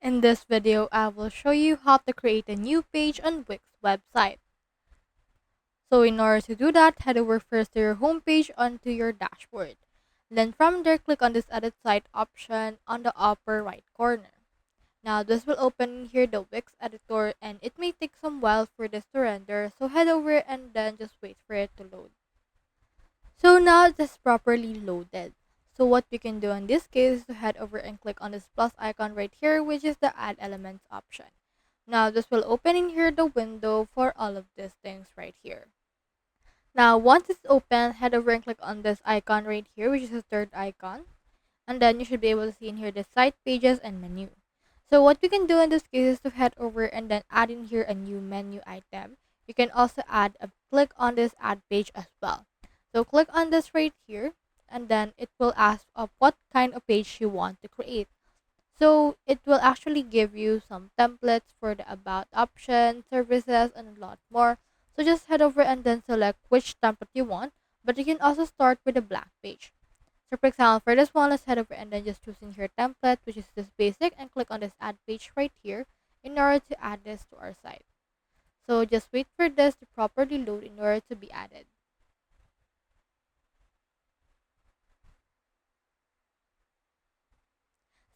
In this video, I will show you how to create a new page on Wix website. So in order to do that, head over first to your home page onto your dashboard. Then from there, click on this edit site option on the upper right corner. Now this will open here the Wix editor and it may take some while for this to render. So head over and then just wait for it to load. So now it is properly loaded. So what we can do in this case is to head over and click on this plus icon right here, which is the add elements option. Now this will open in here the window for all of these things right here. Now once it's open, head over and click on this icon right here, which is the third icon. And then you should be able to see in here the site pages and menu. So what we can do in this case is to head over and then add in here a new menu item. You can also add a click on this add page as well. So click on this right here and then it will ask of what kind of page you want to create. So it will actually give you some templates for the about option, services, and a lot more. So just head over and then select which template you want, but you can also start with a blank page. So for example, for this one, let's head over and then just choose in here template, which is this basic, and click on this add page right here in order to add this to our site. So just wait for this to properly load in order to be added.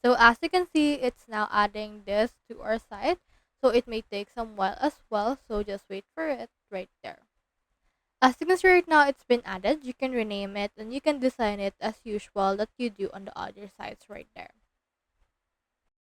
So as you can see, it's now adding this to our site. So it may take some while as well. So just wait for it right there. As you can see right now, it's been added. You can rename it and you can design it as usual that you do on the other sites right there.